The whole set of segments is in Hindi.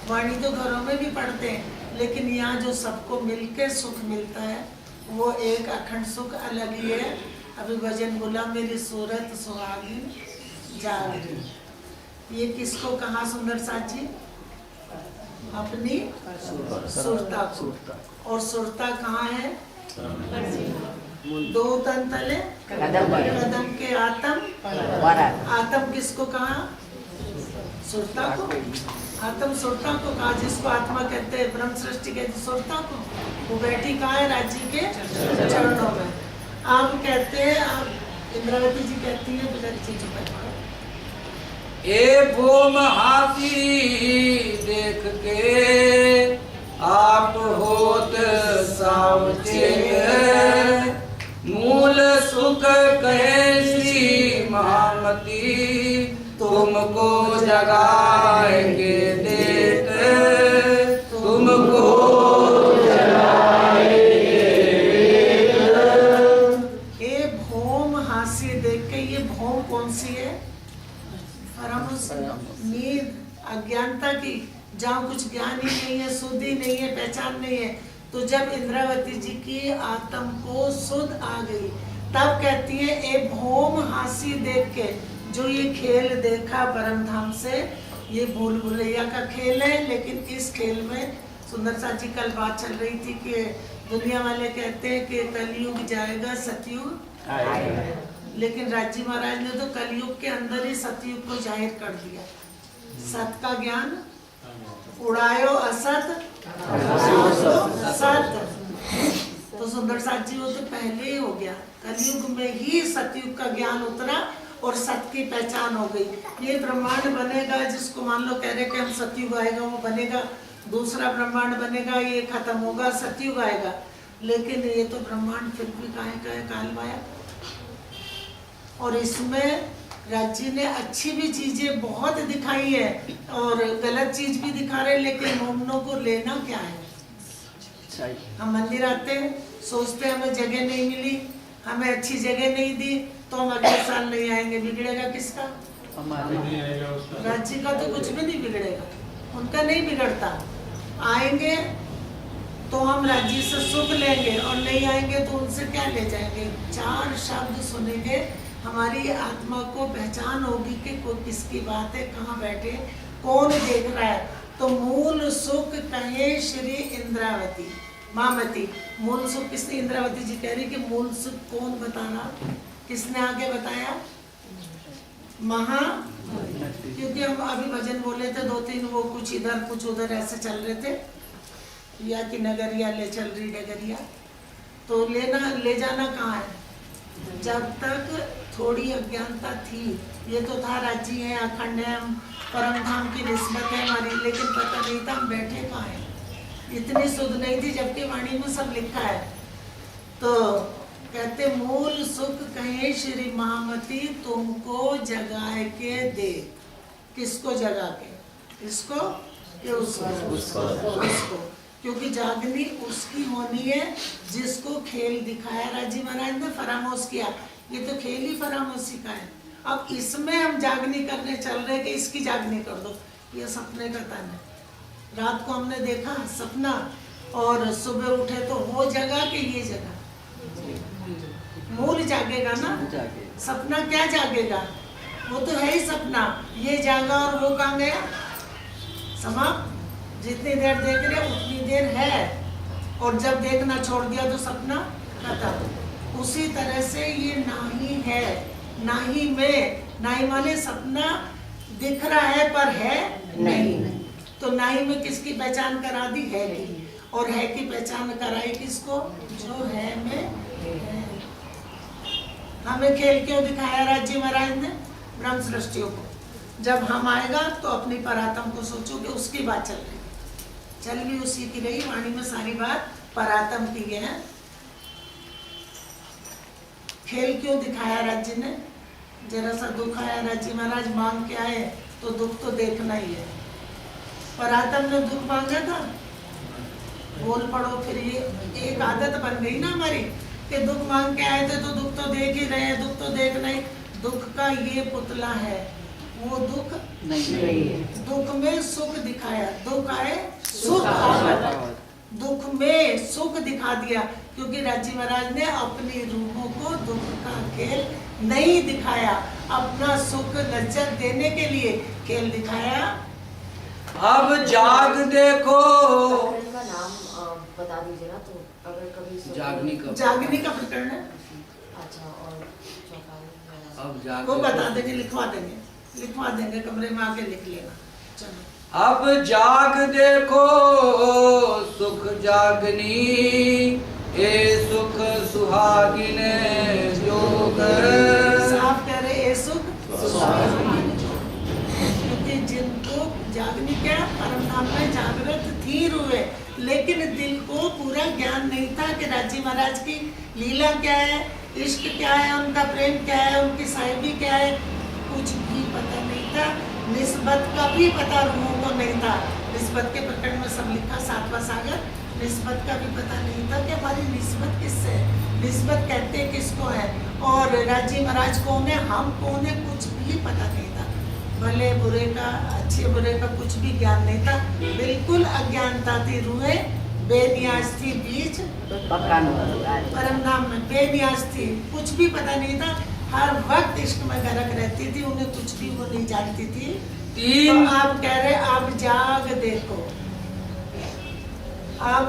वाणी तो घरों में भी पढ़ते हैं, लेकिन यहाँ जो सबको मिलके सुख मिलता है वो एक अखंड सुख अलग ही है। अभी भजन बोला मेरी सूरत सुहागी जागी, ये किसको कहा सुंदर साथ जी? अपनी सुरता को। और सुरता कहाँ है? दो तन तले कदम के आत्म। आत्म किसको कहा? सुरता को। आत्म सुरता को कहा, जिसको आत्मा कहते हैं, ब्रह्म सृष्टि कहते सुरता को। वो बैठी कहाँ है? राज्य के चरणों में। आप कहते हैं, आप इंद्रावती जी कहती है, बिचारी चीजों पर ए भूम हाथी देख के आप होत सावचेत, मूल सुख कैसी महामती, तुमको जगाए के देत, तुमको जगाए के देत। ए भौम हास्य देख के, ये भौम कौन सी है? नींद, अज्ञानता की, जहाँ कुछ ज्ञान ही नहीं है, शुद्ध ही नहीं है, पहचान नहीं है। तो जब इंद्रावती जी की आत्म को शुद्ध आ गई, तब कहती है ए भौम हासी देख के, जो ये खेल देखा परम धाम से, ये भूल भुलैया का खेल है। लेकिन इस खेल में सुंदर सा जी कल बात चल रही थी कि दुनिया वाले कहते हैं कि कलयुग जाएगा, सतयुग आएगा। लेकिन राजी महाराज ने तो कलयुग के अंदर ही सतयुग को जाहिर कर दिया। सत का ज्ञान उड़ायो असत सत। तो सुंदर साथ जी वो तो पहले ही हो गया, कलयुग में ही सतयुग का ज्ञान उतरा और सत की पहचान हो गई। ये ब्रह्मांड बनेगा, जिसको मान लो कह रहे कि हम सतयुग आएगा, वो बनेगा। दूसरा ब्रह्मांड बनेगा, ये खत्म होगा, सतयुग आएगा। लेकिन ये तो ब्रह्मांड फिर भी काहे का काल माया। और इसमें राज्य ने अच्छी भी चीजें बहुत दिखाई है और गलत चीज भी दिखा रहे, लेकिन मोमनों को लेना क्या है? हम मंदिर आते हैं, सोचते हैं हमें जगह नहीं मिली, हमें अच्छी जगह नहीं दी, तो हम अगले साल नहीं आएंगे। बिगड़ेगा किसका? राज्य का तो कुछ भी नहीं बिगड़ेगा, उनका नहीं बिगड़ता। आएंगे तो हम राज्य से सुख लेंगे, और नहीं आएंगे तो उनसे क्या ले जाएंगे? चार शब्द सुनेंगे, हमारी आत्मा को पहचान होगी कि कोई किसकी बात है, कहाँ बैठे, कौन देख रहा है। तो मूल सुख कहे श्री इंद्रावती मामती। मूल सुख किसने? इंद्रावती जी कह रही कि मूल सुख कौन बताना? किसने आगे बताया? महा। क्योंकि हम अभी भजन बोले थे, दो तीन वो कुछ इधर कुछ उधर ऐसे चल रहे थे, या कि नगरिया ले चल रही डगरिया। तो ले जाना कहाँ है? जब तक थोड़ी अज्ञानता थी, ये तो था राज्य है, अखंड है, हम परम धाम की निस्बत है हमारी, लेकिन पता नहीं था हम बैठे कहाँ हैं। इतनी सुध नहीं थी, जबकि वाणी में सब लिखा है। तो कहते मूल सुख कहे श्री महामती, तुमको जगाए के दे। किसको जगा के? इसको कि उसको? क्योंकि जागनी उसकी होनी है जिसको खेल दिखाया राजी महाराज ने, फरामोश किया। ये तो खेल ही फरामोशी का है। अब इसमें हम जागनी करने चल रहे कि इसकी जागनी कर दो, ये सपने का तन है। रात को हमने देखा सपना, और सुबह उठे तो वो जगह कि ये जगह। मूल जागेगा ना, सपना क्या जागेगा? वो तो है ही सपना। ये जागा और वो कहाँ गया? समाप्त। जितनी देर देख रहे उतनी देर है, और जब देखना छोड़ दिया तो सपना खत्म। उसी तरह से ये नाही है, नाही में, नाही माने सपना दिख रहा है पर है नहीं। तो नाही में किसकी पहचान करा दी? है की। और है की पहचान कराई किसको? जो है में है। हमें खेल क्यों दिखाया राज्य महाराज ने? ब्रह्म सृष्टियों को। जब हम आएगा तो अपनी परात्म को सोचो कि उसकी बात चल रही, चल भी उसी की रही। वाणी में सारी बात परात्म की है। खेल क्यों दिखाया राज्य ने? जरा सा दुख आया, राज्य महाराज मांग के आए तो दुख तो देखना ही है। परात्म ने दुख मांगा था, बोल पड़ो। फिर ये एक आदत बन गई ना हमारी कि दुख मांग के आए थे तो दुख तो देख ही रहे हैं, दुख तो देख नहीं। दुख का ये पुतला है, वो दुख नहीं है। दुख में सुख दिखाया, दुख आए सुख आवे। दुख में सुख दिखा दिया, क्योंकि राजी महाराज ने अपनी रूहों को दुख का खेल नहीं दिखाया, अपना सुख लज्जत देने के लिए खेल दिखाया। अब जाग देखो। का नाम बता दीजिए ना, तो अगर कभी जागनी का प्रकरण है। अच्छा, और चौथा अब जाग वो बता देखो। देंगे, लिखवा देंगे, कमरे में आके लिख लेना। चलो। अब जाग देखो सुख जागनी, ए सुख सुहागिन जोग। साफ कह रहे ए सुख क्योंकि जिनको जागनी क्या परम धाम में जागृत थी रुए, लेकिन दिल को पूरा ज्ञान नहीं था कि राजी महाराज की लीला क्या है, इश्क क्या है, उनका प्रेम क्या है, उनकी साहिबी क्या है, कुछ भी पता नहीं था। निस्बत का भी पता रूहों को नहीं था। निस्बत के प्रकरण में सब लिखा, सातवां सागर। निस्बत का भी पता नहीं था कि हमारी निस्बत किससे है, निस्बत कहते किसको है, और राजी महाराज कौन है, हम कौन है, कुछ भी पता नहीं था। भले बुरे का, अच्छे बुरे का कुछ भी ज्ञान नहीं था, बिल्कुल अज्ञानता थी। रूहें बेनियाज थी, बीज परम धाम में बेनियाज थी, कुछ भी पता नहीं था। हर वक्त इश्क में गरक रहती थी, उन्हें कुछ भी वो नहीं जानती थी। तो आप कह रहे अब जाग देखो, अब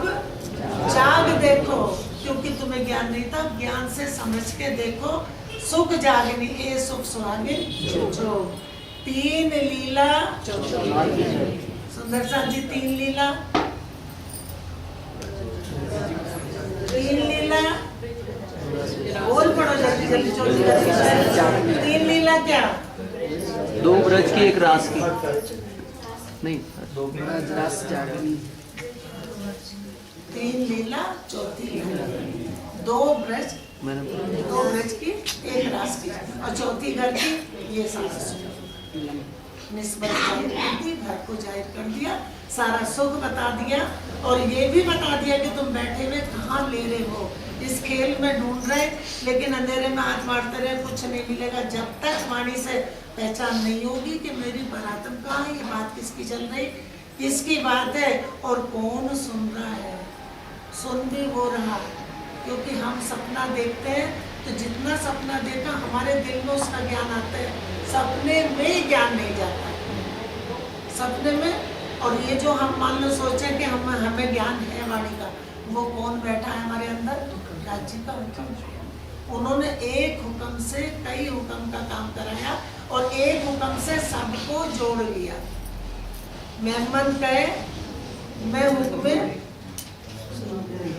जाग देखो, क्योंकि तुम्हें ज्ञान नहीं था, ज्ञान से समझ के देखो। सुख जागनी, ए सुख सुहागिन जो। 3 लीला सुंदर सा जी, 3 लीला, 3 लीला बोल पड़ो जल्दी जल्दी, चौथी करके। 3 लीला क्या? 2 ब्रज की, 1 रास की, नहीं 3 लीला, चौथी लीला। 2 ब्रज, 2 ब्रज की, 1 रास की, और चौथी घर की। ये सारा सुख निस्बत जाहिर कर दी, घर को जाहिर कर दिया, सारा सुख बता दिया, और ये भी बता दिया कि तुम बैठे हुए कहाँ ले रहे हो, इस खेल में ढूंढ रहे, लेकिन अंधेरे में हाथ मारते रहे, कुछ नहीं मिलेगा। जब तक वाणी से पहचान नहीं होगी कि मेरी बरातम कहाँ है, ये बात किसकी चल रही, किसकी बात है, और कौन सुन रहा है। सुन भी वो रहा, क्योंकि हम सपना देखते हैं, तो जितना सपना देखा हमारे दिल में उसका ज्ञान आता है, सपने में ज्ञान नहीं जाता, सपने में। और ये जो हम मान लो सोचें कि हमें ज्ञान है वाणी का, वो कौन बैठा है हमारे अंदर, राज्य का हुक्म। उन्होंने एक हुक्म से कई हुक्म का काम कराया, और एक हुक्म से सबको जोड़ लिया। मेहमान कहे मैं हुक्म,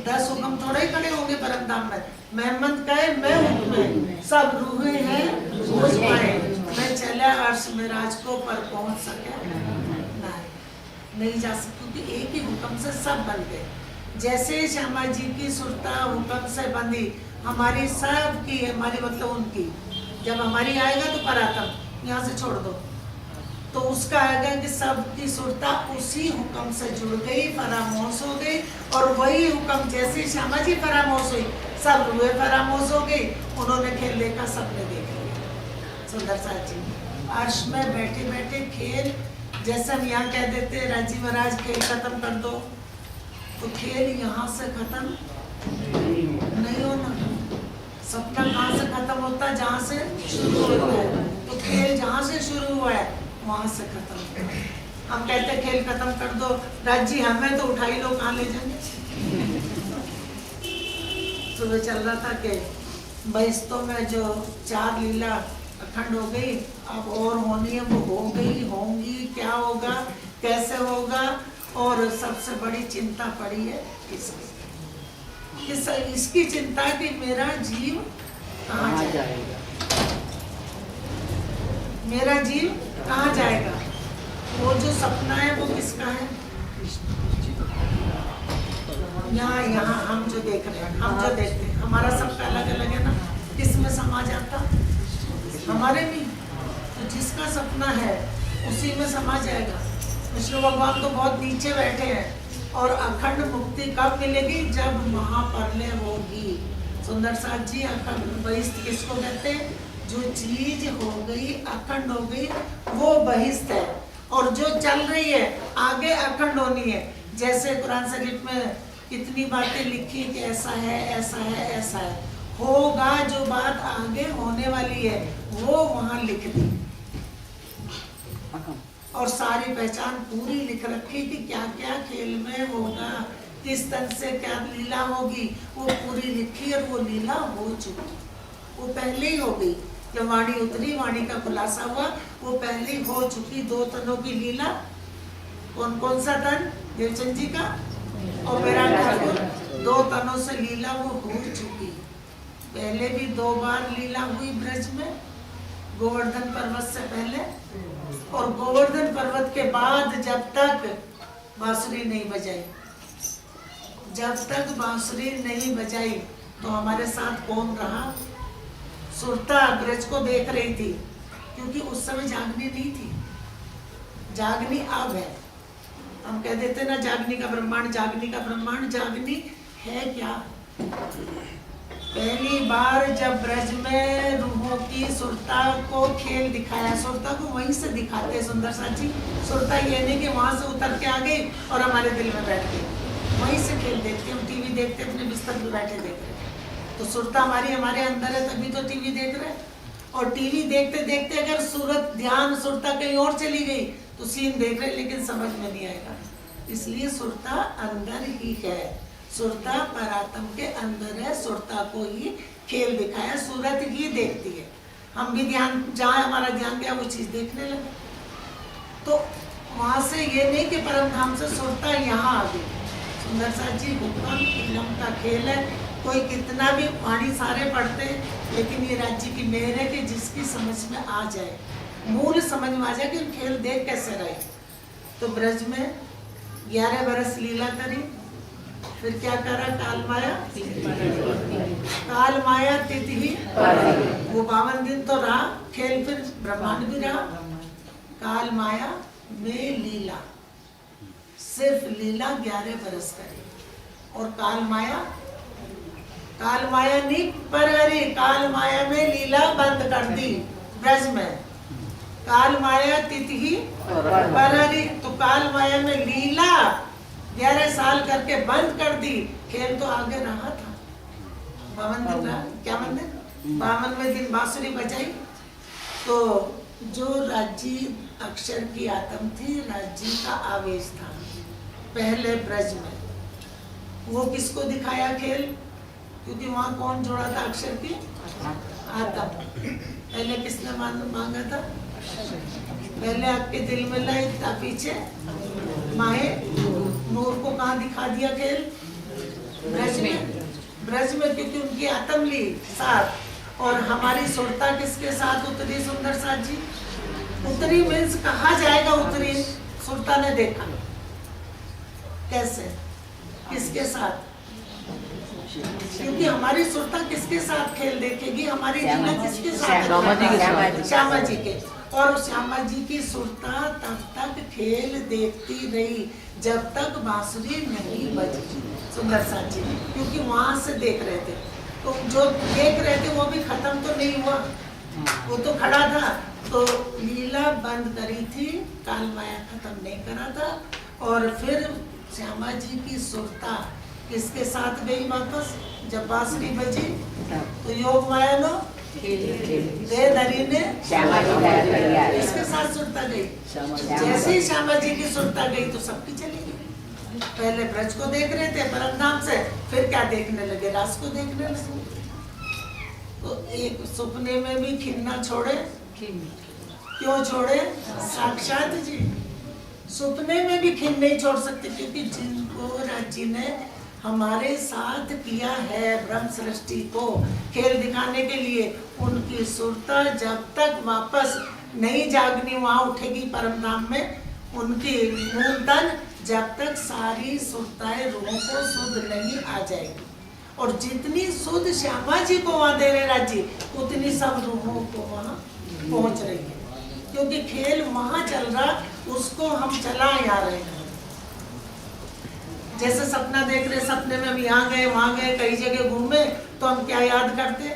10 हुक्म थोड़े ही खड़े होंगे परम धाम में। मेहमान कहे मैं हुक्म, सब रूहें हैं बुझ पाए, मैं चला अर्श में राज को पर पहुंच सके नहीं जा सकती, क्योंकि एक ही हुक्म से सब बन गए। जैसे श्यामा जी की सुरता हुक्म से बंधी, हमारी सब की, हमारी मतलब उनकी, जब हमारी आएगा तो परातम यहाँ से छोड़ दो, तो उसका आएगा कि सबकी सुरता उसी हुक्म से जुड़ गई, फरामोश हो गई, और वही हुक्म जैसे श्यामा जी फरामोश हुई, सब रूहे फरामोश हो गई, उन्होंने खेल देखा, सबने देख लिया। सुंदर साथ जी अर्श में बैठे बैठे खेल, जैसे हम यहाँ कह देते हैं राजी महाराज खेल खत्म कर दो, तो खेल यहाँ से खत्म नहीं होना। सपना कहाँ से खत्म होता है, जहाँ से शुरू होता है, तो खेल जहाँ से शुरू हुआ है वहाँ से खत्म होता है। हम कहते हैं खेल खत्म कर दो, राजी हमें तो उठाई लो, कहाँ ले जाएंगे। सुबह चल रहा था कि बहिस्तों में जो 4 लीला अखंड हो गई, अब और होनी है, वो हो गई, होंगी, क्या होगा, कैसे होगा, और सबसे बड़ी चिंता पड़ी है इसकी चिंता कि मेरा जीव कहाँ जाएगा, मेरा जीव कहाँ जाएगा। वो जो सपना है वो किसका है, यहाँ हम जो देख रहे हैं, हम जो देखते हैं, हमारा सबका अलग अलग है ना, किसमें समा जाता, हमारे भी। तो जिसका सपना है उसी में समा जाएगा। विष्णु भगवान तो बहुत नीचे बैठे हैं, और अखंड मुक्ति कब मिलेगी, जब महाप्रलय होगी। सुंदर साथ जी अखंड बहिष्ठ किसको कहते हैं, जो चीज हो गई अखंड हो गई वो बहिष्ठ है, और जो चल रही है आगे अखंड होनी है। जैसे कुरान शरीफ में कितनी बातें लिखी कि ऐसा है, ऐसा है, ऐसा है, होगा जो बात आगे होने वाली है वो वहां लिख दी। और सारी पहचान पूरी लिख रखी कि क्या क्या खेल में होगा, किस तन से क्या लीला होगी, वो पूरी लिखी और वो लीला हो चुकी, वो पहले ही हो गई। जब वाणी उतरी, वाणी का खुलासा हुआ, वो पहले ही हो चुकी। 2 तनों की लीला, कौन कौन सा तन? देवचंद जी का और विराट ठाकुर, 2 तनों से लीला वो हो चुकी। पहले भी 2 बार लीला हुई ब्रज में, गोवर्धन पर्वत से पहले और गोवर्धन पर्वत के बाद। जब तक बांसुरी नहीं बजाई, जब तक बांसुरी नहीं बजाई तो हमारे साथ कौन रहा? सुरता ब्रज को देख रही थी, क्योंकि उस समय जागनी नहीं थी, जागनी अब है। हम कह देते ना जागनी का ब्रह्मांड, जागनी का ब्रह्मांड, जागनी है क्या? पहली बार जब ब्रज में रूहों की सुरता को खेल दिखाया, सुरता को वहीं से दिखाते हैं सुंदर सा जी। सुरता ये नहीं कि वहां से उतर के आ गई और हमारे दिल में बैठ गई, वहीं से खेल देखते, हम टीवी देखते अपने बिस्तर पे बैठे देख रहे। तो सुरता हमारे अंदर है, तभी तो टीवी देख रहे। और टीवी देखते देखते अगर सूरत ध्यान सुरता कहीं और चली गई तो सीन देख रहे लेकिन समझ में नहीं आएगा। इसलिए सुरता अंदर ही है, सुरता परात्म के अंदर है, सुरता को ही खेल दिखाया, सूरत ही देखती है। हम भी ध्यान, जहाँ हमारा ध्यान गया वो चीज देखने लगे। तो वहां से ये नहीं कि परम धाम से सुरता यहाँ आ गई। सुंदर सा जी हुक्म इलम का खेल है, कोई कितना भी वाणी सारे पढ़ते, लेकिन ये राज्य की मेहर है कि जिसकी समझ में आ जाए, मूल समझ में आ जाए कि खेल देख कैसे रहे। तो ब्रज में 11 बरस लीला करी, फिर क्या करा? काल माया तिथि, वो 52 दिन तो रहा खेल, फिर ब्रह्मांड भी रहा। काल माया में लीला, सिर्फ लीला 11 बरस करी। और काल माया नहीं पर हरी, काल माया में लीला बंद कर दी ब्रज में। काल माया तिथि पर हरी, तो काल माया में लीला 11 साल करके बंद कर दी, खेल तो आगे रहा था। 52 दिन रहा, क्या मंदिर 52वें दिन बांसुरी बजाई। तो जो राज्य अक्षर की आत्म थी, राज्य का आवेश था पहले ब्रज में, वो किसको दिखाया खेल? क्योंकि वहां कौन जोड़ा था अक्षर की? आत्म। पहले किसने मांगा था? पहले आपके दिल में लाई था, पीछे माहे नूर को कहाँ दिखा दिया खेल? ब्रज में। ब्रज में, क्योंकि उनकी आत्म ली साथ। और हमारी सुरता किसके साथ उतरी? सुंदर साथ जी उतरी, मीन्स कहा जाएगा उतरी। सुरता ने देखा कैसे, किसके साथ? क्योंकि हमारी सुरता किसके साथ खेल देखेगी? हमारी लीला किसके साथ? श्यामा जी के। और श्यामा जी की सुरता तब तक खेल देखती रही जब तक बांसुरी नहीं बजी। सुंदर साथ जी, क्योंकि वहां से देख रहे थे, तो जो देख रहे थे वो भी खत्म तो नहीं हुआ, वो तो खड़ा था। तो लीला बंद करी थी, काल माया खत्म नहीं करा था। और फिर श्यामा जी की सुरता किसके साथ गई वापस? जब बांसुरी बजी तो योग माया नो देहधरी ने इसके साथ सुरता गई। जैसे ही श्यामा जी की सुरता गई तो सबकी चली गई। पहले ब्रज को देख रहे थे परम धाम से, फिर क्या देखने लगे? रास को देखने लगे। तो एक सपने में भी खिन्ना छोड़े, क्यों छोड़े? साक्षात जी सपने में भी खिन नहीं छोड़ सकते, क्योंकि जिनको राज्य ने हमारे साथ किया है ब्रह्म सृष्टि को खेल दिखाने के लिए, उनकी सुरता जब तक वापस नहीं जागनी वहां उठेगी परम धाम में, उनकी मूल तन जब तक सारी सुरताएं रूहों को शुद्ध नहीं आ जाएगी। और जितनी शुद्ध श्यामा जी को वहां दे रहे राज्य, उतनी सब रूहों को वहां पहुंच रही है। क्योंकि खेल वहां चल रहा, उसको हम चला आ रहे हैं। जैसे सपना देख रहे, सपने में हम यहाँ गए वहां गए, कई जगह घूमे, तो हम क्या याद करते?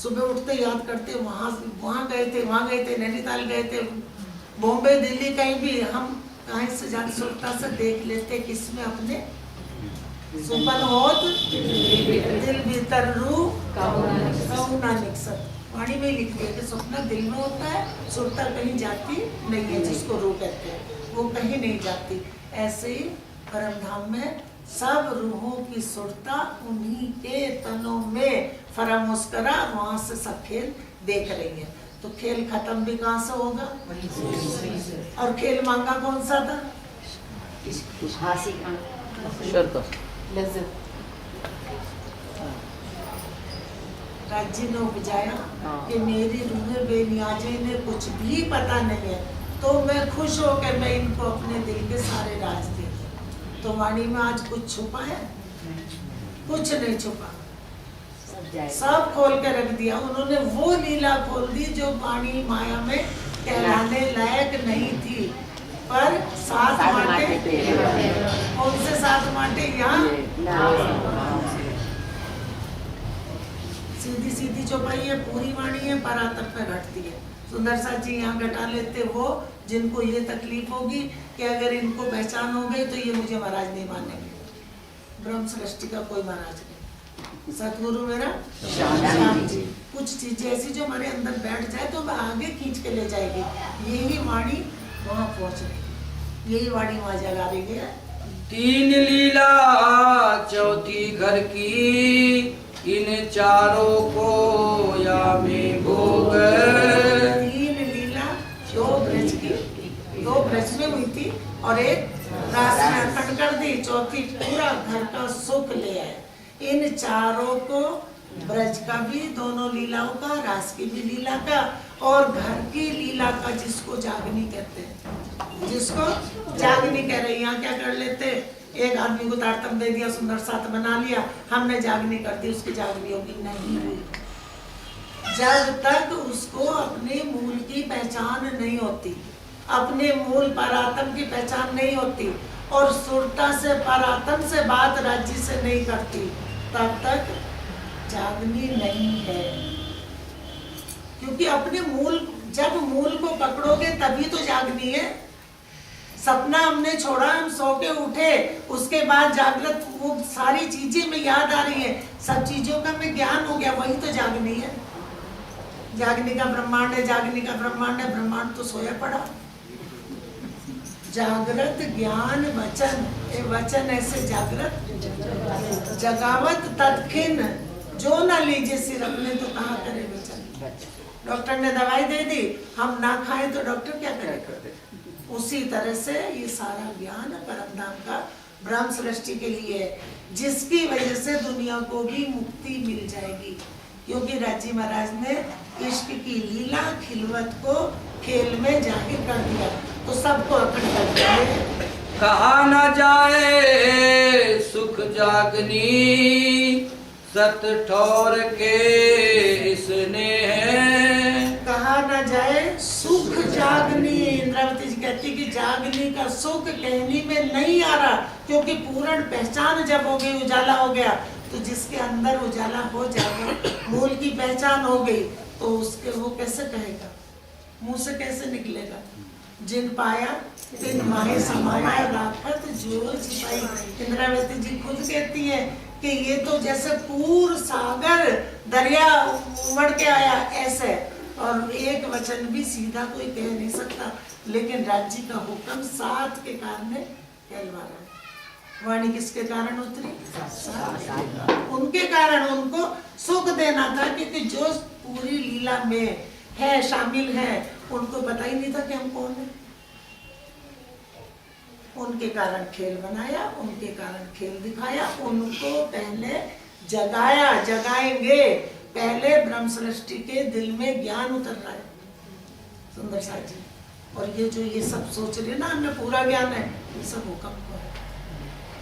सुबह उठते याद करते वहां गए थे, नैनीताल गए थे, बॉम्बे दिल्ली, कहीं भी हम कहीं से जान सुरता से देख लेते किसमें? अपने सुपन होत दिल भीतर रू कहुना निकसत, वाणी में लिख दिया कि स्वप्न दिल में होता है, सुरता कहीं जाती नहीं है, जिसको रूह कहते हैं, वो कहीं नहीं जाती। ऐसे ही परम धाम में सब रूहों की सुरता उन्हीं के तनों में फरामोश करा, वहां से सब खेल देख रही है। तो खेल खत्म भी कहाँ से होगा? और खेल मांगा कौन सा था? राज्य ने उपजाया कि मेरी रूहें बेनियाजे, इन्हें कुछ भी पता नहीं है, तो मैं खुश होकर मैं इनको अपने दिल के सारे राज दे। तो वाणी में आज कुछ छुपा है? कुछ नहीं छुपा, सब खोल के रख दिया। उन्होंने वो लीला खोल दी जो वाणी माया में कहलाने लायक नहीं थी, पर 7 माटे, कौन से 7 माटे? यहाँ सीधी सीधी चौपाई है, पूरी वाणी है, परातप में घटती है। सुंदर साथ जी यहाँ घटा लेते वो जिनको ये तकलीफ होगी कि अगर इनको पहचान हो गई तो ये मुझे महाराज नहीं मानेंगे। ब्रह्म सृष्टि का कोई महाराज नहीं, सतगुरु मेरा श्याम जी। कुछ चीजें ऐसी जो हमारे अंदर बैठ जाए तो वह आगे खींच के ले जाएगी। यही वाणी वहाँ पहुँच रही, यही वाणी वहाँ जगा रही है। 3 लीला चौथी घर की, इन चारों को या में भोग। 3 लीला 2 ब्रज की, 2 ब्रज में हुई थी और एक रास में अर्पण कर दी, चौथी पूरा घर का सुख ले आए। इन चारों को, ब्रज का भी, दोनों लीलाओं का, रास की भी लीला का और घर की लीला का, जिसको जागनी कहते हैं, जिसको जागनी कह रहे हैं। यहाँ क्या कर लेते, एक आदमी को तारतम दे दिया, सुंदर साथ बना लिया, हमने जागनी कर दी, उसकी जागनी होगी नहीं हुई। जब तक उसको अपने मूल की पहचान नहीं होती, अपने मूल परात्म की पहचान नहीं होती और सुरता से परात्म से बात राज्य से नहीं करती, तब तक जागनी नहीं है। क्योंकि अपने मूल, जब मूल को पकड़ोगे तभी तो जागनी है। सपना हमने छोड़ा, हम सो के उठे, उसके बाद जागृत, वो सारी चीजें में याद आ रही है, सब चीजों का में ज्ञान हो गया, वही तो जागनी है। जागनी का ब्रह्मांड है, जागनी का ब्रह्मांड है, ब्रह्मांड तो सोया पड़ा। जागृत ज्ञान वचन, ये वचन ऐसे जागृत जगावत तत्खिन, जो न लीजिए सिर अपने तो कहाँ करे वचन। डॉक्टर ने दवाई दे दी, हम ना खाएं तो डॉक्टर क्या करे? उसी तरह से ये सारा ज्ञान परमधाम का ब्रह्म सृष्टि के लिए है, जिसकी वजह से दुनिया को भी मुक्ति मिल जाएगी। क्योंकि राजी महाराज ने इश्क की लीला खिलवत को खेल में जाहिर कर दिया, तो सबको अकड़ कर दिया। कहा न जाए सुख जागनी, सत ठौर के इसने है। कहा न जाए सुख जागनी, इंद्रावती जी कहती कि जागनी का सुख कहनी में नहीं आ रहा, क्योंकि पूर्ण पहचान जब हो गई, उजाला हो गया, तो जिसके अंदर उजाला हो जाएगा, मूल की पहचान हो गई, तो उसके वो कैसे कहेगा, मुंह से कैसे निकलेगा? जिन पाया तिन माहे समाया, राखत जो छिपाई। इंद्रावती जी खुद कहती है कि ये तो जैसे पूर सागर दरिया उमड़ के आया ऐसे, और एक वचन भी सीधा कोई कह नहीं सकता, लेकिन राज्य का हुक्म 7 के कारण कहलवा रहा है। वाणी किसके कारण उतरी? उनके कारण, उनको सुख देना था, क्योंकि जो पूरी लीला में है, शामिल है, उनको पता ही नहीं था कि हम कौन है। उनके कारण खेल बनाया, उनके कारण खेल दिखाया, उनको पहले जगाया, जगाएंगे। पहले ब्रह्म सृष्टि के दिल में ज्ञान उतर रहा है सुंदर साथ जी। और ये जो ये सब सोच रहे ना हमें पूरा ज्ञान है, ये सब हुक्म को है।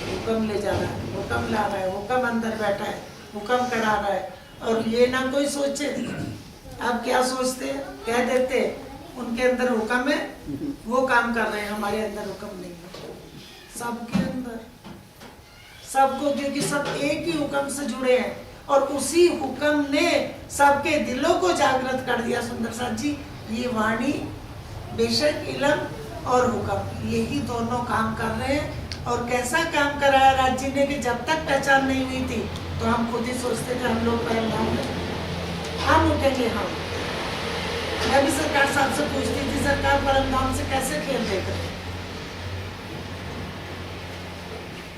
हुक्म ले जा रहा है, हुक्म ला रहा है, हुक्म अंदर बैठा है, हुक्म करा रहा है। और ये ना कोई सोचे, अब क्या सोचते हैं, कह देते उनके अंदर हुक्म है, वो काम कर रहे हैं, हमारे अंदर हुक्म नहीं है। सबके अंदर, सबको, क्योंकि सब एक ही हुक्म से जुड़े हैं, और उसी हुक्म ने सबके दिलों को जागृत कर दिया। सुंदर साथ जी, ये वाणी बेशक इल्म और हुक्म, यही दोनों काम कर रहे हैं। और कैसा काम कराया राज्य ने कि जब तक पहचान नहीं हुई थी तो हम खुद ही सोचते थे हम लोग पहचान, हम उठेंगे हम। मैं भी सरकार साहब से पूछती थी, सरकार परम धाम से कैसे खेल देख रहे हैं?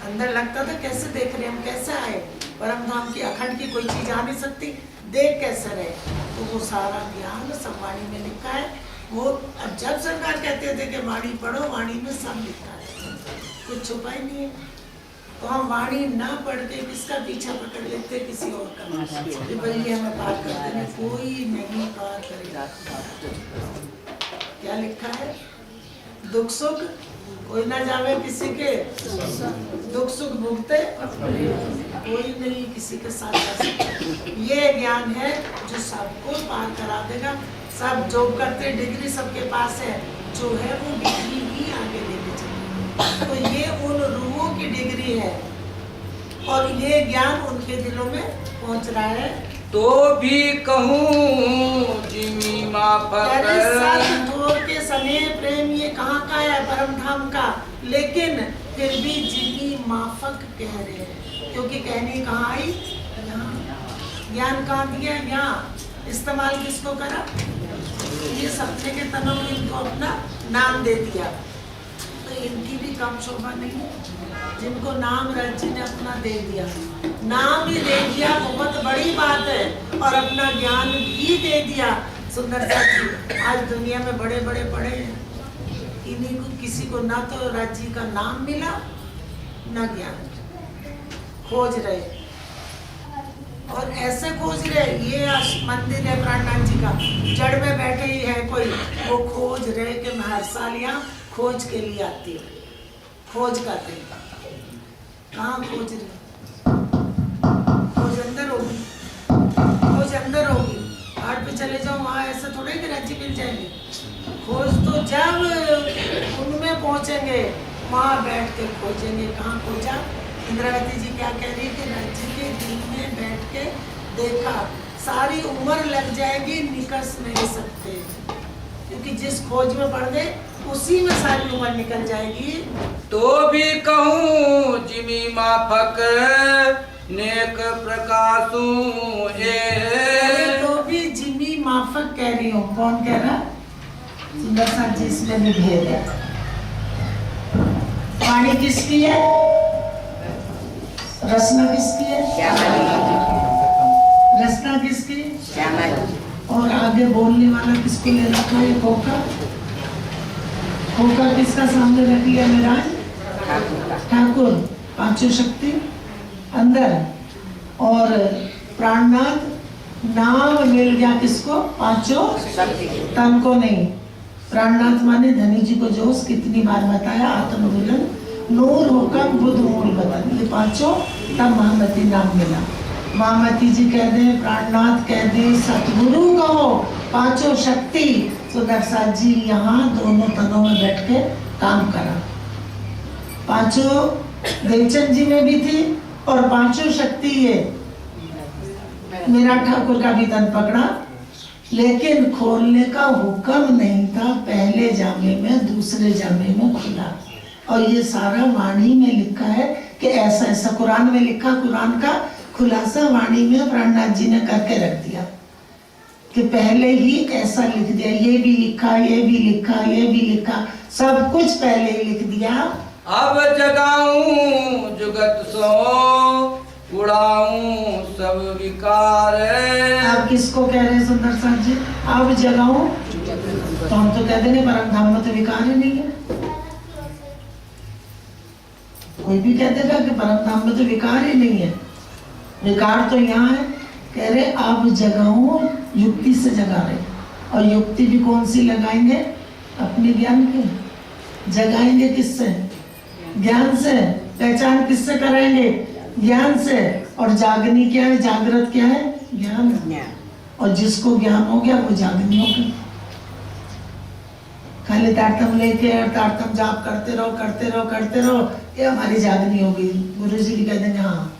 अंदर लगता था कैसे देख रहे हैं हम, कैसे आए परम धाम की अखंड की कोई चीज आ नहीं सकती, देख कैसे रहे? तो वो सारा ज्ञान सब वाणी में लिखा है। वो अब जब सरकार कहते थे कि वाणी पढ़ो, वाणी में सब लिखा है, कुछ छुपा ही नहीं है। तो हम वाणी ना पढ़ के किसका पीछा पकड़ लेते, किसी और का, कि भाई ये हमें पार कर देना, कोई नहीं पार करेगा। क्या लिखा है? दुख सुख कोई ना जावे किसी के, दुख सुख भुगते कोई नहीं किसी के साथ जा सकता। ये ज्ञान है जो सबको पार करा देगा। सब जॉब करते, डिग्री सबके पास है, जो है वो डिग्री ही आगे लेके चलेगा। तो ये उन रूहों की डिग्री है और ये ज्ञान उनके दिलों में पहुंच रहा है। तो भी कहूँ जिमी माफक के स्नेह प्रेम ये कहाँ का है? परम धाम का। लेकिन फिर भी जिमी माफक कह रहे हैं, क्योंकि कहने कहाँ आई? यहाँ। ज्ञान कहाँ दिया? यहाँ। इस्तेमाल किसको करा? ये सपने के तनों में इनको अपना नाम दे दिया। तो इनकी भी कम शोभा नहीं है, जिनको नाम रज जी ने अपना दे दिया। नाम ही दे दिया बहुत बड़ी बात है, और अपना ज्ञान भी दे दिया। सुंदर सा जी आज दुनिया में बड़े बड़े पढ़े हैं, इन्हीं को किसी को ना तो रज जी का नाम मिला ना ज्ञान। खोज रहे और ऐसे खोज रहे। ये मंदिर है प्राणनाथ जी का, जड़ में बैठे ही है कोई, वो खोज रहे कि मैं हर साल यहाँ खोज के लिए आती हूँ। खोज करते कहाँ खोज रहे? खोज अंदर होगी, खोज अंदर होगी। घाट पे चले जाओ, वहाँ ऐसा थोड़ा ही राज्य मिल जाएंगे। खोज तो जब उनमें पहुँचेंगे वहाँ बैठ के खोजेंगे। कहाँ खोजा? इंद्रावती जी क्या कह रही थी? राज्य के दिल में बैठ के देखा। सारी उम्र लग जाएगी, निकस नहीं सकते, क्योंकि जिस खोज में पड़ गए उसी में सारी उम्र निकल जाएगी। तो भी कहूँ जिमी माफक नेक प्रकाशू तो भी जिमी माफक कह रही हूँ। कौन कह रहा? सुंदर सा जी, इसमें भी भेद है। वाणी किसकी है? रचना किसकी है? रचना किसकी? और आगे बोलने वाला किसको ले रखा है? खोखा। खोखा किसका सामने रख लिया? मेरा ठाकुर। पांचों शक्ति अंदर, और प्राणनाथ नाम मिल गया किसको? पांचों तन को नहीं। प्राणनाथ माने धनी जी को जोश कितनी बार बताया, आत्मबुलन नूर हुक्म बुद्ध मूल बदन, ये पांचों तब महामती नाम मिला। महामती जी कह दे, प्राणनाथ कह दे, सतगुरु कहो, पांचों शक्ति। सुंदर साथ जी यहाँ दोनों तनों में बैठ के काम करा। पांचों देवचंद जी में भी थी और पांचों शक्ति ये मेरा ठाकुर का भी तन पकड़ा, लेकिन खोलने का हुक्म नहीं था। पहले जामे में, दूसरे जामे में खुला। और ये सारा वाणी में लिखा है कि ऐसा ऐसा कुरान में लिखा। कुरान का खुलासा वाणी में प्राणनाथ जी ने करके रख दिया कि पहले ही ऐसा लिख दिया। ये भी लिखा, ये भी लिखा, ये भी लिखा, सब कुछ पहले ही लिख दिया। अब जगाऊं जुगत सो उड़ाऊं सब विकार। आप किसको कह रहे हैं सुंदर साथ जी? अब जगाऊं, तो हम तो कह देंगे परम धाम में तो विकार ही नहीं है। कोई भी कह देगा कि परम धाम में तो विकार ही नहीं है। विकार तो यहाँ है। कह रहे अब जगाऊं, युक्ति से जगा रहे। और युक्ति भी कौन सी लगाएंगे? अपने ज्ञान की। जगाएंगे किससे? ज्ञान से। पहचान किससे कराएंगे? ज्ञान से। और जागनी क्या है? जागृत क्या है? ज्ञान। और जिसको ज्ञान हो गया वो जागनी हो गई। खाली तारतम लेके और तारतम जाप करते रहो, करते रहो, करते रहो, ये हमारी जागनी होगी। गुरु जी भी कह देंगे हाँ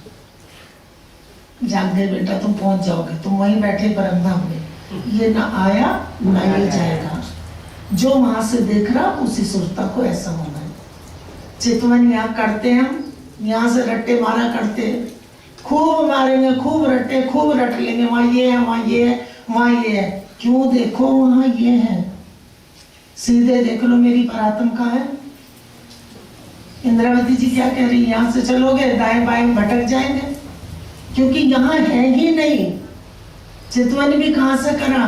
जाग गए बेटा, तुम पहुंच जाओगे, तुम वहीं बैठे परम धाम में। ये ना आया ना ये जाएगा। जो वहां से देख रहा उसी सुरता को ऐसा होना है। चितवन यहाँ करते हैं, हम यहाँ से रट्टे मारा करते, खूब मारेंगे, खूब रट्टे, खूब रट लेंगे। वहाँ ये है, वहाँ ये है, वहाँ ये है, क्यों देखो वहाँ ये है, सीधे देख लो मेरी परात्म कहाँ है। इंद्रावती जी क्या कह रही है, यहाँ से चलोगे दाएं बाएं भटक जाएंगे, क्योंकि यहाँ है ही नहीं। चितवन भी कहाँ से करा,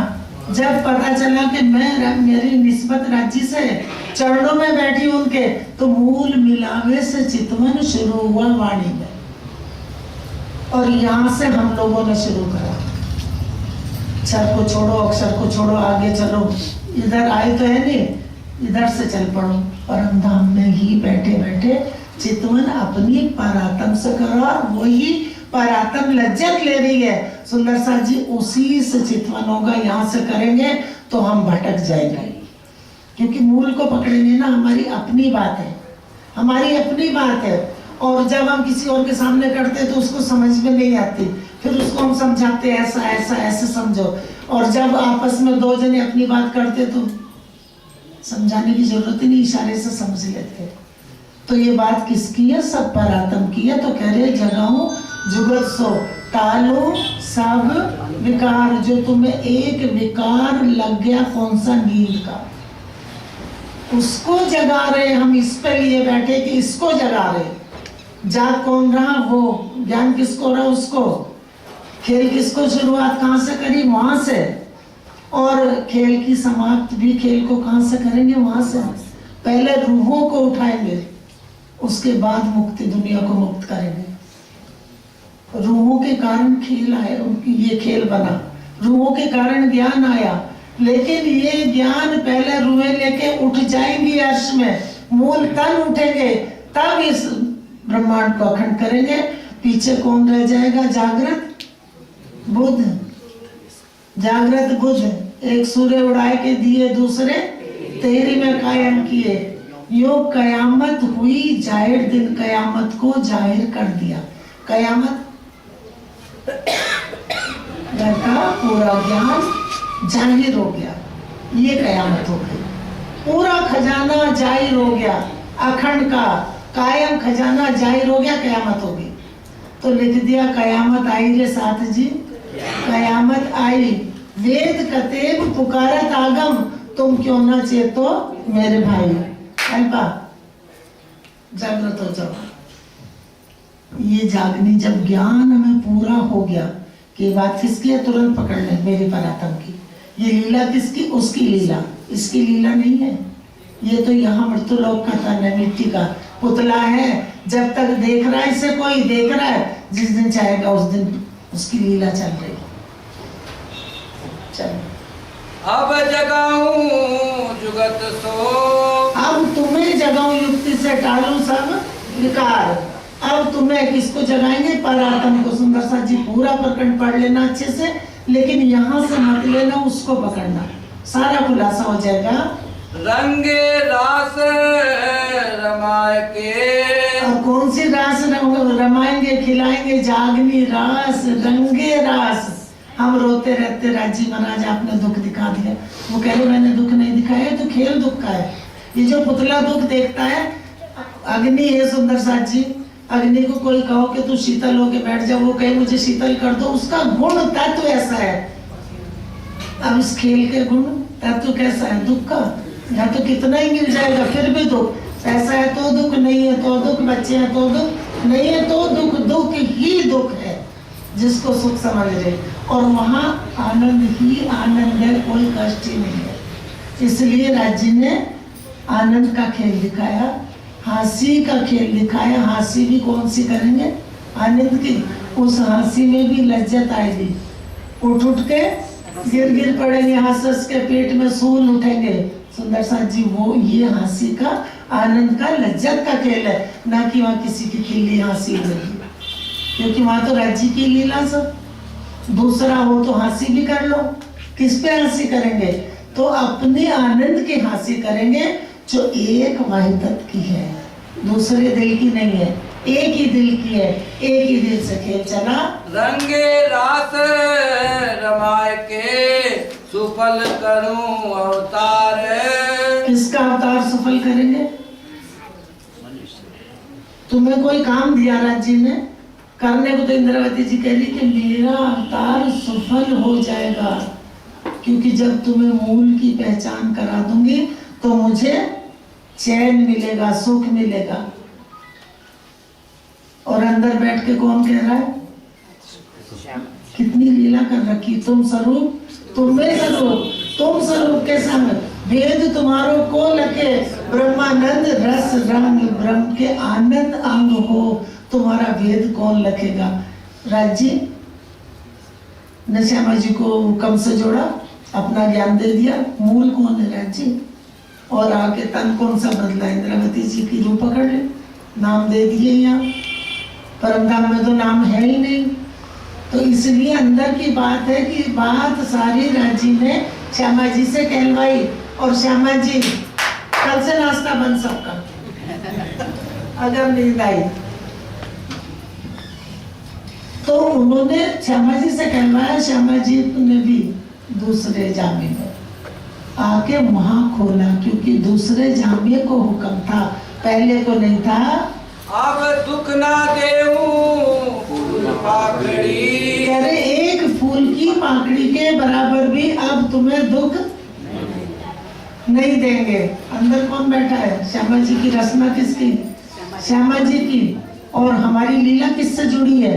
जब पता चला कि मेरी निस्बत राज्य से चरणों में बैठी उनके, तो मूल मिलावे से चितवन शुरू हुआ वाणी में, और यहाँ से हम लोगों ने शुरू करा। अक्षर को छोड़ो, अक्षर को छोड़ो, आगे चलो, इधर आए तो है नहीं, इधर से चल पड़ो। परम धाम में ही बैठे बैठे चितवन अपनी परात्म से करो, और वही परात्म लज्जत ले रही है। सुंदर साथ जी उसी से चितवन होगा, यहाँ से करेंगे तो हम भटक जाएंगे, क्योंकि मूल को पकड़ेंगे ना। हमारी अपनी बात है, हमारी अपनी बात है, और जब हम किसी और के सामने करते तो उसको समझ में नहीं आती, फिर उसको हम समझाते ऐसा ऐसा ऐसे समझो। और जब आपस में दो जने अपनी बात करते तो समझाने की जरूरत ही नहीं, इशारे से समझ लेते। तो ये बात किसकी है, सब परात्म की है। तो कह रहे जगाऊं जुगत सो टालो सब विकार, जो तुम्हें एक विकार लग गया कौन सा, नींद का, उसको जगा रहे हम। इस पे लिए बैठे कि इसको जगा रहे। जाग कौन रहा, वो ज्ञान किसको रहा, उसको। खेल किसको शुरुआत कहाँ से करी, वहां से, और खेल की समाप्त भी खेल को कहाँ से करेंगे, वहां से। पहले रूहों को उठाएंगे, उसके बाद मुक्ति दुनिया को मुक्त करेंगे। रूहों के कारण खेल आया, उनकी ये खेल बना, रूहों के कारण ज्ञान आया। लेकिन ये ज्ञान पहले रूहें लेके उठ जाएंगी अर्श में, मूल तन उठेंगे, तब इस ब्रह्मांड को अखंड करेंगे। पीछे कौन रह जाएगा, जागृत बुद्ध, जागृत बुद्ध। एक सूर्य उड़ाए के दिए, दूसरे तेरी में कायम किए। यो कयामत हुई जाहिर, दिन कयामत को जाहिर कर दिया। कयामत का पूरा ज्ञान जाहिर हो गया, ये कयामत हो गई। पूरा खजाना जाहिर हो गया, अखंड का कायम खजाना जाहिर हो गया, कयामत हो गई। तो लिख दिया कयामत आई रे साथ जी, कयामत आई। वेद कतेब पुकारत आगम, तुम क्यों ना चेतो मेरे भाई। अल्पा जागृत हो जाओ। ये जागनी जब ज्ञान में पूरा हो गया कि बात किसकी है, तुरंत पकड़ ले, मेरी परात्म की। ये लीला किसकी, उसकी लीला, इसकी लीला नहीं है। ये तो यहाँ मृत्युलोक का तन है, मिट्टी का पुतला है। जब तक देख रहा है इसे कोई, देख रहा है, जिस दिन चाहेगा उस दिन उसकी लीला चल रही। चलो अब जगाऊं जुगत सो, अब तुम्हें जगाऊं युक्ति से टालूं सब विकार। अब तुम्हें किसको जगाएंगे, परात्म को। सुंदर सा जी पूरा प्रकरण पढ़ लेना अच्छे से, लेकिन यहाँ से मत लेना, उसको पकड़ना, सारा खुलासा हो जाएगा। रंगे रास रमाए के, और कौन सी रास रमाएंगे, खिलाएंगे, जागनी रास, रंगे रास। हम रोते रहते, राजी महाराज आपने दुख दिखा दिया। वो कह रहे मैंने दुख नहीं दिखाया, तो खेल दुख का है। ये जो पुतला दुख देखता है, अग्नि है सुंदर साथ जी। अग्नि को कोई कहो कि तू शीतल होके बैठ जा, वो कहे मुझे शीतल कर दो, उसका गुण तत्व ऐसा है। अब इस खेल के गुण तत्व कैसा है, दुख का। या तो कितना ही मिल जाएगा फिर भी दुख, ऐसा है तो दुख, नहीं है तो दुख, बच्चे हैं तो दुख, नहीं है तो दुख। दुख ही दुख है, जिसको सुख समझ रहे। और वहाँ आनंद ही आनंद है, कोई कष्ट ही नहीं है। इसलिए राज्य ने आनंद का खेल दिखाया, हंसी का खेल दिखाया। हंसी भी कौन सी करेंगे, आनंद की। उस हंसी में भी लज्जत आएगी, उठ उठ के गिर गिर पड़ेंगे, हंस हंस के पेट में सूल उठेंगे। सुंदर साथ जी वो ये हंसी का, आनंद का, लज्जत का खेल है, ना कि वहाँ किसी की खिल्ली हंसी होगी, क्योंकि वहाँ तो राज्य की लीला सब। दूसरा हो तो हंसी भी कर लो, किस पे हंसी करेंगे, तो अपने आनंद की हंसी करेंगे, जो एक वाहिदत की है, दूसरे दिल की नहीं है, एक ही दिल की है। एक ही दिल से खेल चला। रंगे रास रमाए के, सुफल करूं अवतार। किसका अवतार सफल करेंगे, तुम्हें कोई काम दिया राज्य ने करने को, तो इंद्रावती जी कह रही कि मेरा अवतार सफल हो जाएगा। क्योंकि जब तुम्हें मूल की पहचान करा दूंगी तो मुझे चैन मिलेगा, सुख मिलेगा। और अंदर बैठ के कौन कह रहा है? कितनी लीला कर रखी। तुम स्वरूप, तुम में स्वरूप, तुम स्वरूप के संग वेद तुम्हारो को लखे, ब्रह्मानंद रस रंग ब्रह्म के आनंद अंग हो, तुम्हारा वेद कौन लखेगा? राज्य ने श्यामा जी को कम से जोड़ा, अपना ज्ञान दे दिया। मूल कौन है? राज्य। और आके तन कौन सा बदला? इंद्रावती जी की रूप पकड़ ले, नाम दे दिए। यहाँ परमधाम में तो नाम है ही नहीं। तो इसलिए अंदर की बात है कि बात सारी राज्य ने श्यामा जी से कहलवाई। और श्यामा जी कल से नाश्ता बंद सबका अगर नींद आई तो उन्होंने श्यामा जी से कहलवाया। श्यामा जी ने भी दूसरे जामे में आके वहां खोला, क्योंकि दूसरे जामे को हुक्म था, पहले को नहीं था। अब दुख ना देऊं फूल पाकड़ी, कह रहे एक फूल की पाकड़ी के बराबर भी अब तुम्हें दुख नहीं देंगे। अंदर कौन बैठा है? श्यामा जी की रचना किसकी? श्यामा जी की। और हमारी लीला किससे जुड़ी है?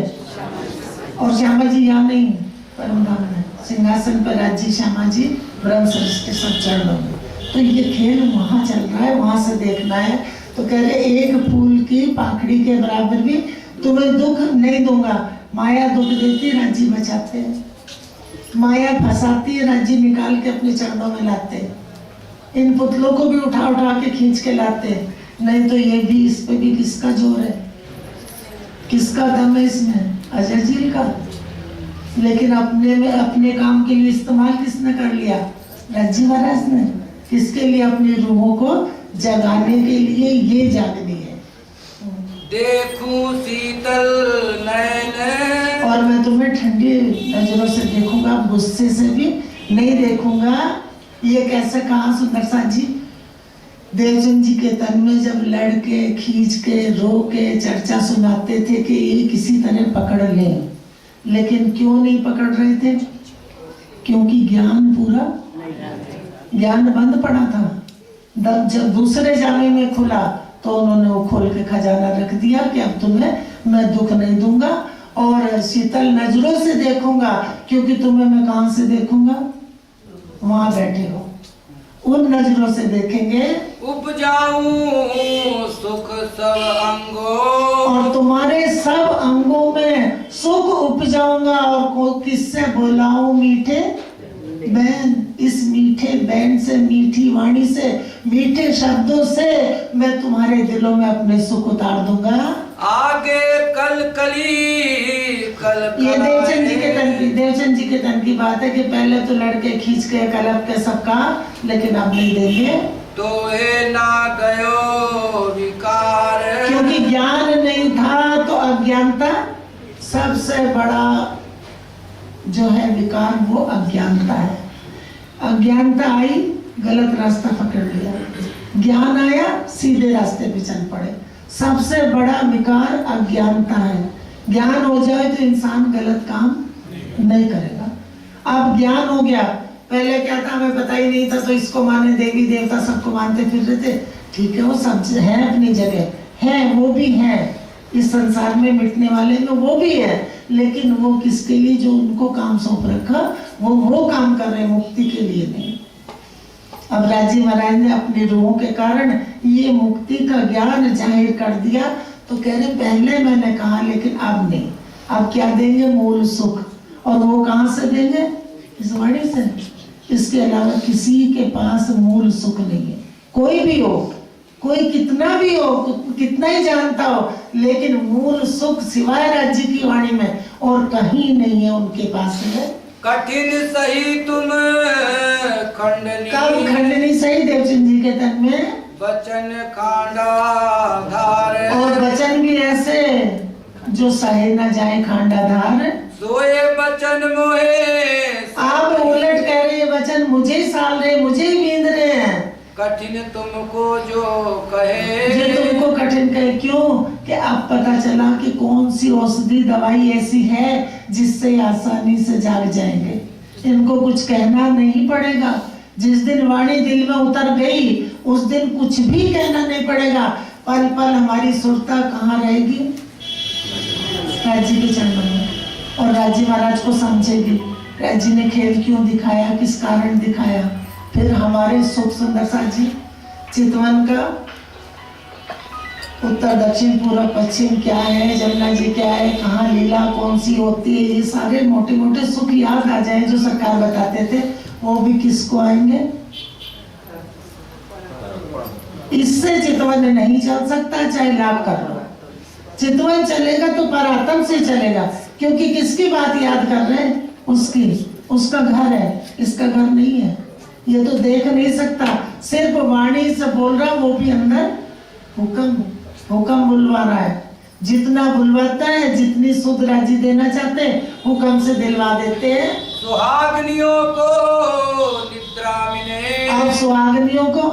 और श्यामा जी यहाँ नहीं, परमधाम में सिंहासन पर राज्य श्यामा जी ब्रह्म सृष्टि सब चरणों में। तो ये खेल वहां चल रहा है, वहां से देखना है। तो कह रहे एक फूल की पाखड़ी के बराबर भी तुम्हें दुख नहीं दूंगा। माया दुख देती, राज्य बचाते हैं। माया फंसाती है, राज्य निकाल के अपने चरणों में लाते हैं। इन पुतलों को भी उठा उठा के खींच के लाते हैं। नहीं तो ये भी, इस पे भी किसका जोर है, किसका दम है इसमें? अजय जी का। लेकिन अपने में, अपने काम के लिए इस्तेमाल किसने कर लिया? राज्य महाराज ने। किसके लिए? अपनी रूहों को जगाने के लिए। ये जागनी है। देखूं शीतल नयन, और मैं तुम्हें ठंडी नजरों से देखूंगा, गुस्से से भी नहीं देखूंगा। ये कैसे कहा सुंदर साथ जी? देवचंद जी के तन में जब लड़के खींच के रो के चर्चा सुनाते थे कि ये किसी तरह पकड़ लें, लेकिन क्यों नहीं पकड़ रहे थे? क्योंकि ज्ञान पूरा, ज्ञान बंद पड़ा था। जब दूसरे जामे में खुला तो उन्होंने वो खोल के खजाना रख दिया कि अब तुम्हें मैं दुख नहीं दूंगा और शीतल नजरों से देखूंगा। क्योंकि तुम्हें मैं कहां से देखूंगा? वहां बैठे हो, उन नजरों से देखेंगे। उपजाऊं सुख सब अंगों, और तुम्हारे सब अंगों में सुख उपजाऊंगा। और किससे बुलाऊं? मीठे बैन। इस मीठे बैन से, मीठी वाणी से, मीठे शब्दों से मैं तुम्हारे दिलों में अपने सुख उतार दूंगा। आगे कल कली कल। ये देवचंद जी के तन की, देवचंद जी के तन की बात है कि पहले तो लड़के खींच के कलप के सबका, लेकिन अब नहीं देंगे। तो ये ना गयो विकार, क्योंकि ज्ञान नहीं था। तो अज्ञानता सबसे बड़ा जो है विकार, वो अज्ञानता है। अज्ञानता आई, गलत रास्ता पकड़ लिया। ज्ञान आया, सीधे रास्ते पे चल पड़े। सबसे बड़ा विकार अज्ञानता है। ज्ञान हो जाए तो इंसान गलत काम नहीं करेगा। अब ज्ञान हो गया, पहले क्या था हमें पता ही नहीं था, तो इसको माने, देवी देवता सबको मानते फिर रहे थे। ठीक है, वो सब है अपनी जगह है, वो भी है इस संसार में, मिटने वाले में वो भी है। लेकिन वो किसके लिए? जो उनको काम सौंप रखा वो काम कर रहे हैं, मुक्ति के लिए नहीं। अब राजी महाराज ने अपनी रूहों के कारण ये मुक्ति का ज्ञान जाहिर कर दिया। तो कह रहे पहले मैंने कहा, लेकिन अब नहीं। अब क्या देंगे? मूल सुख। और वो कहाँ से देंगे? इस वाणी से। इसके अलावा किसी के पास मूल सुख नहीं है। कोई भी हो, कोई कितना भी हो, कितना ही जानता हो, लेकिन मूल सुख सिवाय राज्य की वाणी में और कहीं नहीं है उनके पास है। कठिन सही तुम खंडनी, कब खंडनी सही? देवचंद जी के तन में बचन खांडा धार, और वचन भी ऐसे जो सहे न जाए खांडा धार। सोए बचन मोहे, आप उलट कह रहे हैं, वचन मुझे ही साल रहे, मुझे ही बींद रहे हैं। कठिन तुमको जो कहे, जो तुमको कठिन कहे। क्यों? कि अब पता चला कि कौन सी औषधि दवाई ऐसी है जिससे आसानी से जाग जाएंगे। इनको कुछ कहना नहीं पड़ेगा। जिस दिन वाणी दिल में उतर गई उस दिन कुछ भी कहना नहीं पड़ेगा। पल पल हमारी सुरता कहाँ रहेगी? राजी के चरणों में। और राजी महाराज को समझेगी राजी ने खेल क्यों दिखाया, किस कारण दिखाया। फिर हमारे सुख सुंदर सा जी चितवन का उत्तर दक्षिण पूर्व पश्चिम क्या है, जमुना जी क्या है, कहाँ लीला कौन सी होती है, ये सारे मोटे मोटे सुख याद आ जाए जो सरकार बताते थे, वो भी किसको आएंगे? इससे चितवन नहीं चल सकता चाहे लाभ कर लो। चितवन चलेगा तो परात्म से चलेगा, क्योंकि किसकी बात याद कर रहे हैं? उसकी, उसका घर है, इसका घर नहीं है। ये तो देख नहीं सकता, सिर्फ वाणी से बोल रहा, वो भी अंदर हुक्म बुलवा रहा है। जितना बुलवाता है, जितनी सुध राजी देना चाहते हैं, हुक्म से दिलवा देते हैं। सुहागनियों को निद्रा मिले। अब सुहागनियों को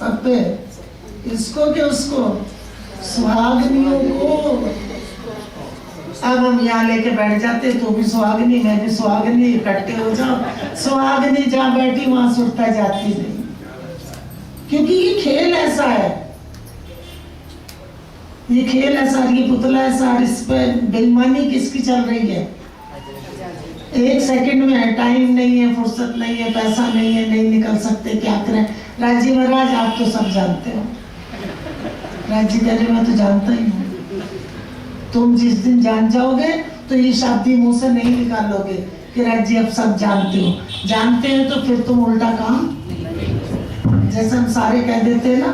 सब पे इसको के उसको सुहागनियों को अब हम यहाँ लेके बैठ जाते, तो भी सुहागनी, मैं भी सुहागनी, इकट्ठे हो जाओ। सुहागनी जहाँ बैठी वहां सुरता जाती नहीं, क्योंकि ये खेल ऐसा है, ये खेल ऐसा, ये पुतला ऐसा, इस पे बेईमानी किसकी चल रही है? एक सेकंड में है, टाइम नहीं है, फुर्सत नहीं है, पैसा नहीं है, नहीं निकल सकते, क्या करें? राजी महाराज आप तो सब जानते हो। राजी कह रहे मैं तो जानता ही हूँ। तुम जिस दिन जान जाओगे तो ये शादी मुंह से नहीं निकालोगे कि राजी अब सब जानते हो। जानते हैं तो फिर तुम उल्टा काम, जैसे हम सारे कह देते हैं ना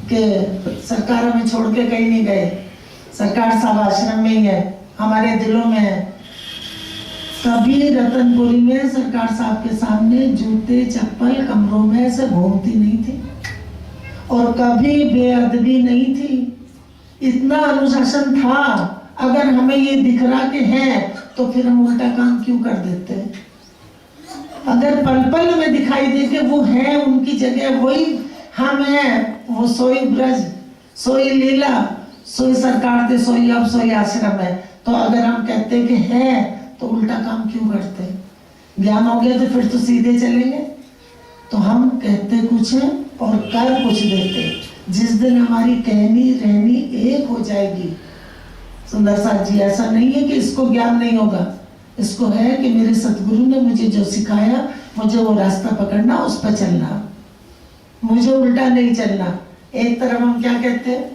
कि सरकार हमें छोड़ के कहीं नहीं गए, सरकार सब आश्रम में ही है, हमारे दिलों में है। कभी रतनपुरी में सरकार साहब के सामने जूते चप्पल कमरों में से घूमती नहीं थी, और कभी बेअदबी नहीं थी। इतना अनुशासन था। अगर हमें ये दिख रहा कि है, तो फिर हम उल्टा काम क्यों कर देते हैं? अगर पल पल में दिखाई दे कि वो है, उनकी जगह वही हम हैं, वो सोई ब्रज, सोई लीला, सोई सरकार थे, सोई अब सोई आश्रम है, तो अगर हम कहते कि है तो उल्टा काम क्यों करते? ज्ञान हो गया तो फिर तो सीधे चलेंगे। तो हम कहते कुछ है और कर कुछ देते। जिस दिन हमारी कहनी रहनी एक हो जाएगी, सुंदर साथ जी, ऐसा नहीं है कि इसको ज्ञान नहीं होगा, इसको है कि मेरे सतगुरु ने मुझे जो सिखाया, मुझे वो रास्ता पकड़ना, उस पर चलना, मुझे उल्टा नहीं चलना। एक तरफ हम क्या कहते हैं,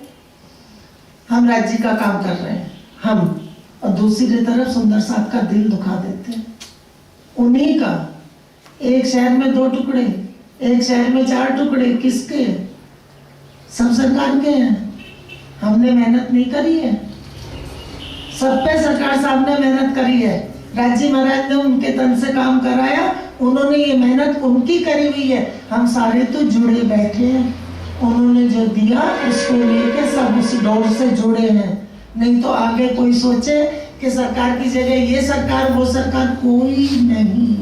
हम राज्य का काम कर रहे हैं हम, और दूसरी तरफ सुंदर साथ का दिल दुखा देते हैं। उन्हीं का, एक शहर में 2 टुकड़े, एक शहर में 4 टुकड़े, किसके? सब सरकार के हैं। हमने मेहनत नहीं करी है, सब पे सरकार साहब ने मेहनत करी है। राजी महाराज ने उनके तन से काम कराया, उन्होंने ये मेहनत उनकी करी हुई है। हम सारे तो जुड़े बैठे हैं, उन्होंने जो दिया उसको लेके सब उस डोर से जुड़े हैं। नहीं तो आगे कोई सोचे कि सरकार की जगह ये सरकार वो सरकार, कोई नहीं।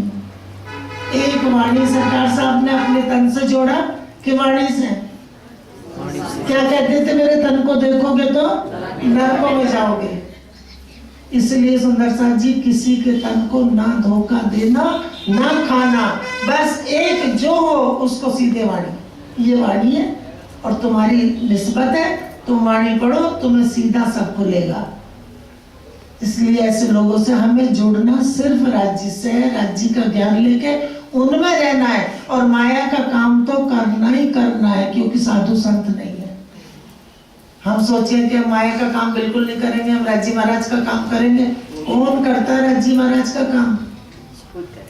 एक वाणी सरकार साहब ने अपने तन से जोड़ा कि वाणी से क्या कहते थे, मेरे तन को देखोगे तो नरकों में जाओगे। इसलिए सुंदर साथ जी, किसी के तन को ना धोखा देना, ना खाना, बस एक जो हो उसको सीधे वाणी, ये वाणी है और तुम्हारी निस्बत है, तुम वाणी पढ़ो, तुम्हें सीधा सब खुलेगा। इसलिए ऐसे लोगों से हमें जुड़ना सिर्फ राज्य से है, राज्य का ज्ञान लेके उनमें रहना है, और माया का काम तो करना ही करना है, क्योंकि साधु संत नहीं है। हम सोचें कि हम माया का काम बिल्कुल नहीं करेंगे, हम राज्य महाराज का काम करेंगे। कौन करता है राज्य महाराज का काम?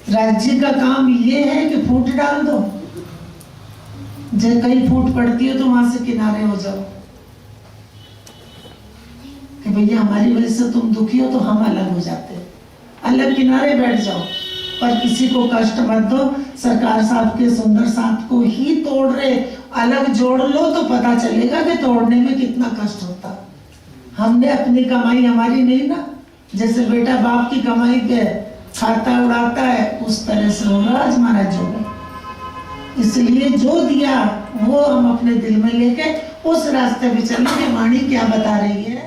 राज्य का काम ये है कि फूट डाल दो, जब कहीं फूट पड़ती हो तो वहां से किनारे हो जाओ कि भैया हमारी वजह से तुम दुखी हो, तो हम अलग हो जाते हैं, अलग किनारे बैठ जाओ, पर किसी को कष्ट मत दो। सरकार साहब के सुंदर साथ को ही तोड़ रहे, अलग जोड़ लो तो पता चलेगा कि तोड़ने में कितना कष्ट होता। हमने अपनी कमाई, हमारी नहीं ना, जैसे बेटा बाप की कमाई पे खाता उड़ाता है, उस तरह से हो रहा आज महाराज जो। इसलिए जो दिया वो हम अपने दिल में लेके उस रास्ते पे चलेंगे। वाणी क्या बता रही है?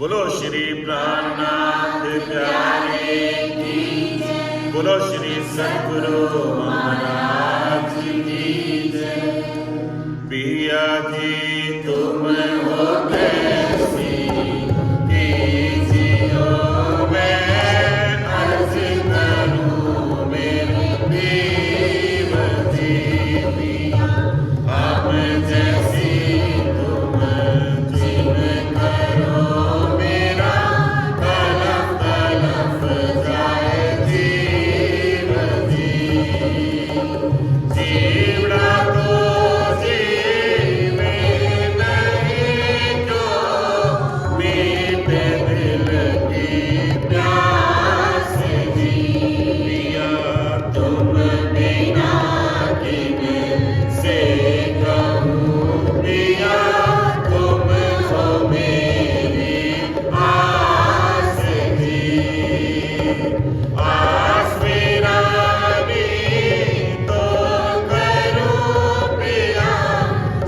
बोलो श्री प्राणनाथ प्यारे की जय। बोलो श्री सद्गुरु महाराज की जय। पिया जी तुम हो कैसी कीजियो मैं अर्ज करूं मेरे देव जी पिया। अब जैसी तुम जिन करो मेरा तलफ तलफ जाए जीव जी। जीवड़ा तो जीवे नहीं जो मीठे दिल की प्यास जी पिया। तुम बिना किन से कहूँ पिया तुम हो मेरी आस जी। आस मेरा भी तो करूँ पिया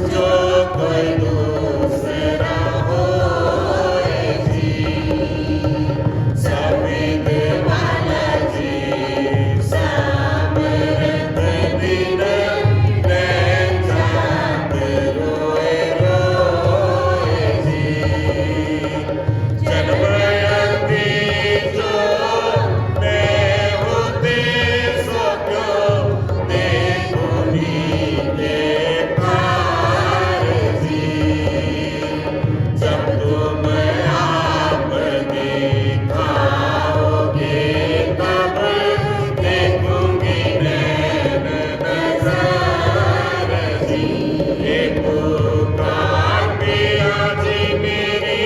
जो कोई दूसरा होए जी। समित वाला जी समृत दिन नैन चाँद रोए रोए जी। जन्मयति जो मैं होते सो क्यों देखो नीचे कार जी। जब तुम आप दिखाओगे तब देखूंगी नैन नजर जी। एक पुकार पिया जी मेरी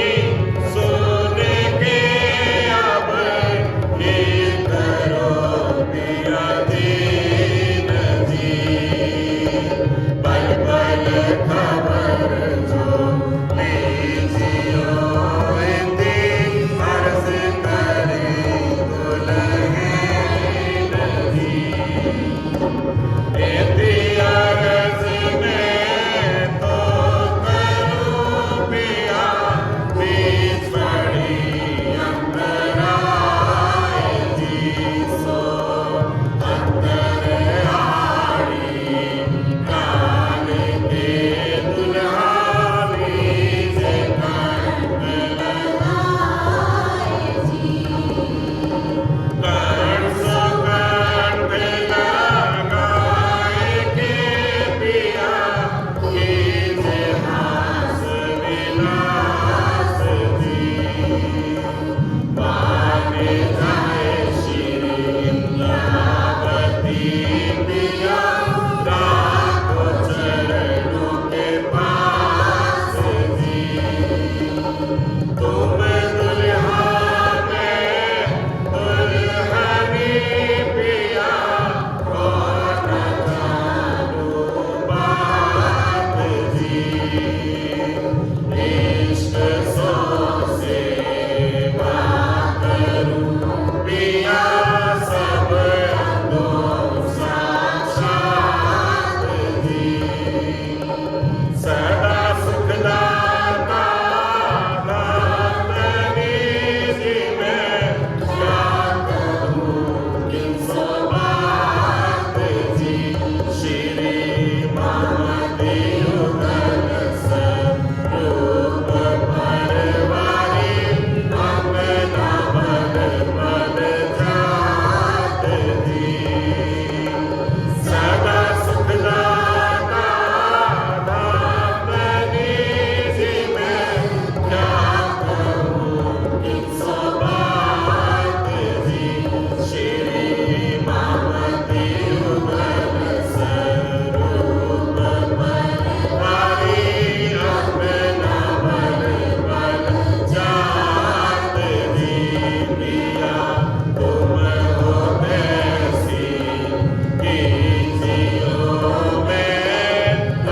सुन के अब ये करो पिया दीन जी। पल पल खबर जो लीजियो इंदी अर्ज करे दुल्हन जी। इंदी अर्ज में तो करूं पिया बीच पड़ी अंतराय जी। सो अंतर आड़ी काल के दुल्हानी से कंठ लगाए जी। कर्ण सो कंठ लगाए के पिया कीजे हास विलास जी। माने जाए श्री इंद्रावती पिया राखो चरणों के पास जी। तुम दुल्हा में दुल्हनी पिया कौन जानू बात जी। इष्ट सो सेवा करूं पिया सब अंगों साक्षात जी। सदा सुखदाता दातनी जी मैं क्या कहूँ किन सो बात जी। श्री मामति युगल स्वरूप परवारी अपना बल बल जात जी। सदा सुखदाता दातनी जी मैं क्या कहूँ किन सो बात जी। श्री मामति युगल स्वरूप परवारी अपना बल बल जात जी पिया। तुम हो कैसी कीजियो मैं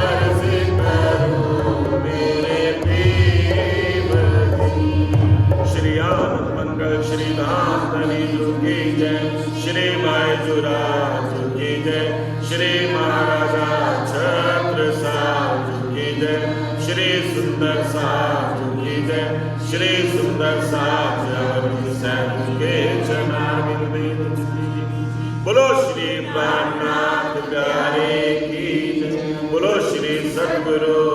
अर्ज करूं मेरे देव जी। श्री आनंद मंगल श्री धाम धनी की जय। श्री बायजुराज की जय। श्री महाराजा छत्र साधु की जय। श्री सुंदर साधु की जय। श्री सुंदर साज के चरणारविंद में बोलो श्री प्राणनाथ प्यारे की जय। बोलो श्री सद्गुरु